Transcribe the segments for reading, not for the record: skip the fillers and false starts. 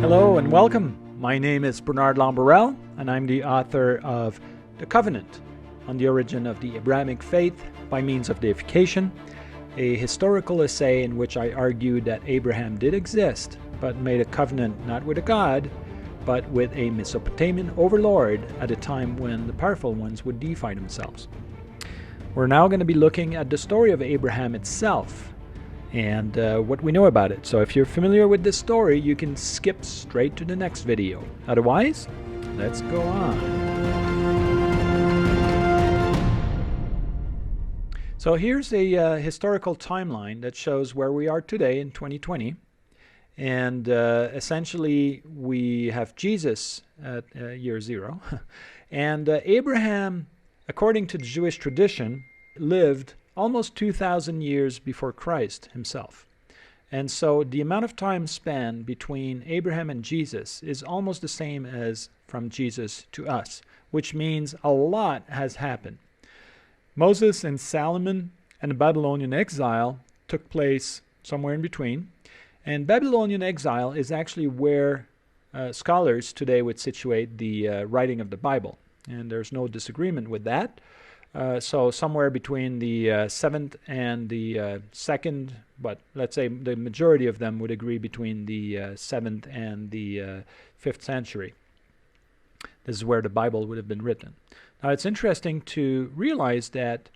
Hello and welcome. My name is Bernard Lamborel, and I'm the author of The Covenant on the Origin of the Abrahamic Faith by Means of Deification, a historical essay in which I argued that Abraham did exist, but made a covenant not with a god, but with a Mesopotamian overlord at a time when the powerful ones would deify themselves. We're now going to be looking at the story of Abraham itself and what we know about it. So if you're familiar with this story, you can skip straight to the next video. Otherwise, let's go on. So here's a historical timeline that shows where we are today in 2020. And essentially, we have Jesus at year 0. And Abraham, according to the Jewish tradition, lived almost 2,000 years before Christ himself. And so the amount of time span between Abraham and Jesus is almost the same as from Jesus to us, which means a lot has happened. Moses and Solomon and the Babylonian exile took place somewhere in between. And Babylonian exile is actually where scholars today would situate the writing of the Bible. And there's no disagreement with that. So somewhere between the 7th and the 2nd, but let's say the majority of them would agree between the 7th and the 5th century. This is where the Bible would have been written. Now it's interesting to realize that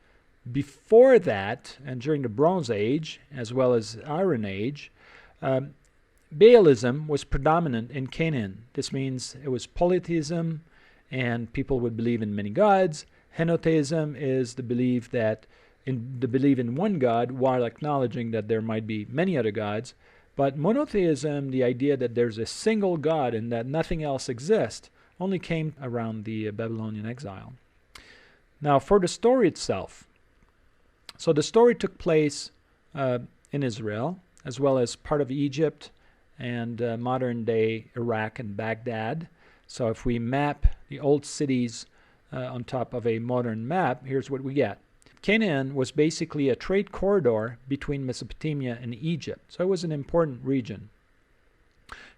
before that, and during the Bronze Age, as well as Iron Age, Baalism was predominant in Canaan. This means it was polytheism, and people would believe in many gods. Henotheism is the belief in one God while acknowledging that there might be many other gods. But monotheism, the idea that there's a single God and that nothing else exists, only came around the Babylonian exile. Now for the story itself. So the story took place in Israel, as well as part of Egypt and modern-day Iraq and Baghdad. So if we map the old cities on top of a modern map, here's what we get. Canaan was basically a trade corridor between Mesopotamia and Egypt, so it was an important region.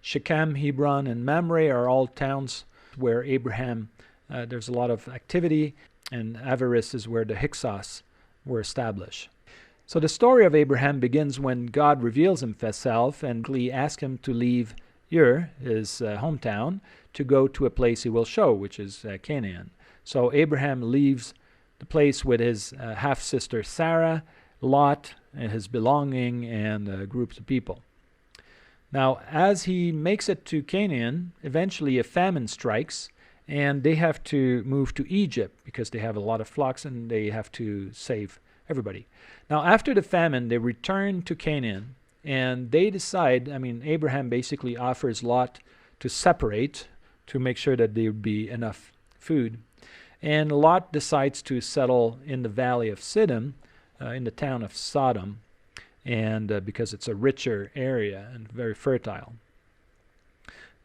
Shechem, Hebron, and Mamre are all towns where Abraham, there's a lot of activity, and Avaris is where the Hyksos were established. So the story of Abraham begins when God reveals himself and he asks him to leave Ur, his hometown, to go to a place he will show, which is Canaan. So Abraham leaves the place with his half-sister Sarah, Lot, and his belonging, and groups of people. Now, as he makes it to Canaan, eventually a famine strikes, and they have to move to Egypt because they have a lot of flocks and they have to save everybody. Now, after the famine, they return to Canaan, and they decide, Abraham basically offers Lot to separate to make sure that there would be enough food. And Lot decides to settle in the valley of Sodom, in the town of Sodom, and because it's a richer area and very fertile.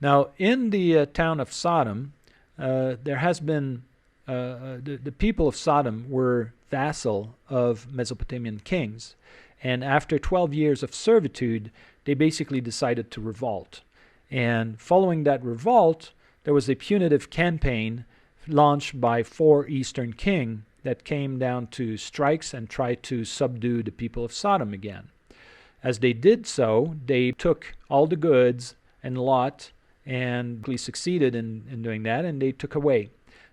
Now, in the town of Sodom, there has been, the people of Sodom were vassal of Mesopotamian kings. And after 12 years of servitude, they basically decided to revolt. And following that revolt, there was a punitive campaign launched by 4 eastern kings that came down to strikes and tried to subdue the people of Sodom again. As they did so, they took all the goods and Lot and succeeded in doing that, and they took away.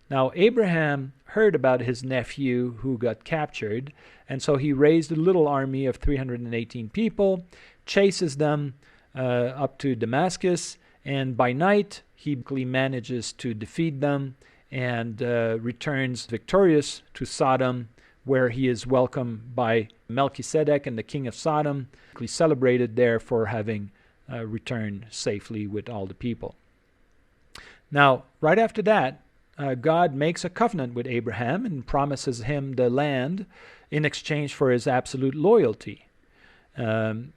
Now Abraham heard about his nephew who got captured, and so he raised a little army of 318 people, chases them up to Damascus, and by night he manages to defeat them and returns victorious to Sodom, where he is welcomed by Melchizedek and the king of Sodom, celebrated there for having returned safely with all the people. Now, right after that, God makes a covenant with Abraham and promises him the land in exchange for his absolute loyalty. Obviously,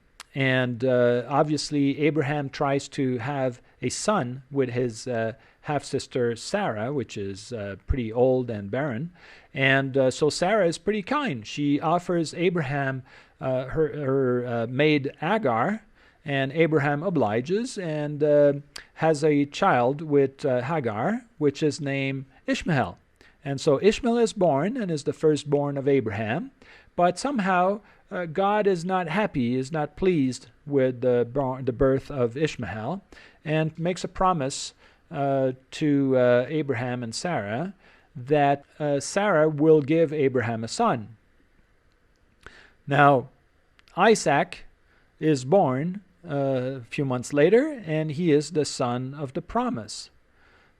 Abraham tries to have a son with his half-sister Sarah, which is pretty old and barren. And so Sarah is pretty kind. She offers Abraham her maid Agar and Abraham obliges and has a child with Hagar, which is named Ishmael. And so Ishmael is born and is the firstborn of Abraham, but somehow God is not happy, is not pleased with the birth of Ishmael, and makes a promise to Abraham and Sarah that Sarah will give Abraham a son. Now, Isaac is born a few months later, and he is the son of the promise.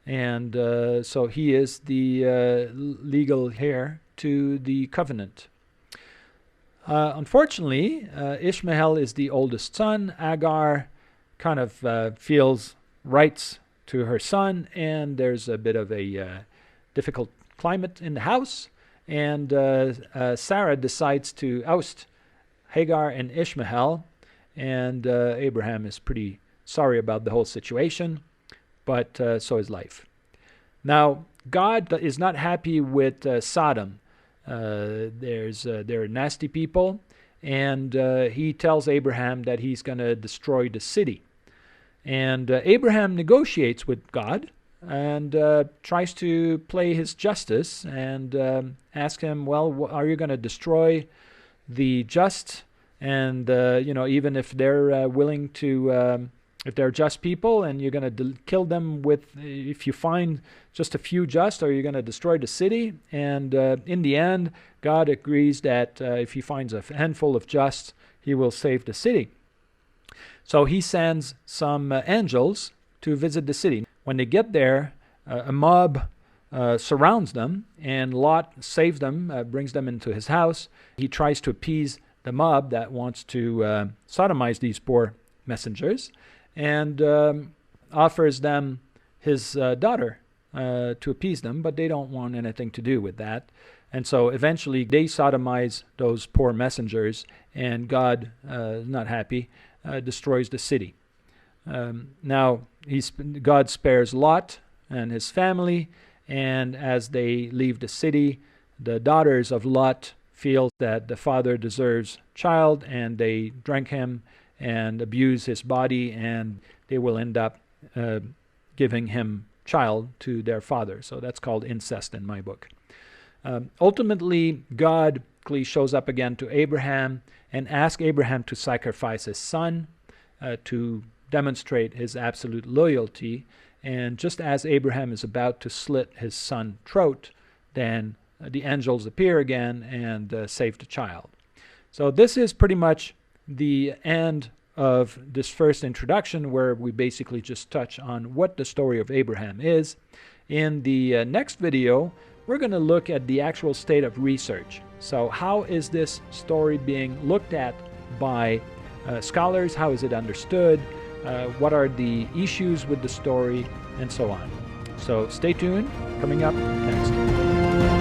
And so he is the legal heir to the covenant. Unfortunately, Ishmael is the oldest son. Hagar kind of feels rights to her son, and there's a bit of a difficult climate in the house. And Sarah decides to oust Hagar and Ishmael, and Abraham is pretty sorry about the whole situation, but so is life. Now, God is not happy with Sodom. They're nasty people, and he tells Abraham that he's going to destroy the city. And Abraham negotiates with God and tries to play his justice and ask him, well, are you going to destroy the just? And, even if they're willing to, if they're just people and you're going to kill them if you find just a few just, are you going to destroy the city? And in the end, God agrees that if he finds a handful of just, he will save the city. So he sends some angels to visit the city. When they get there, a mob surrounds them, and Lot saves them, brings them into his house. He tries to appease the mob that wants to sodomize these poor messengers, and offers them his daughter to appease them, but they don't want anything to do with that. And so eventually they sodomize those poor messengers, and God, not happy, destroys the city. Now, God spares Lot and his family, and as they leave the city, the daughters of Lot feel that the father deserves child, and they drink him and abuse his body, and they will end up giving him child to their father. So that's called incest in my book. Ultimately, God shows up again to Abraham and asks Abraham to sacrifice his son to demonstrate his absolute loyalty. And just as Abraham is about to slit his son's throat, then the angels appear again and save the child. So this is pretty much the end of this first introduction, where we basically just touch on what the story of Abraham is. In the next video, we're going to look at the actual state of research. So how is this story being looked at by scholars? How is it understood? What are the issues with the story? And so on. So stay tuned. Coming up next.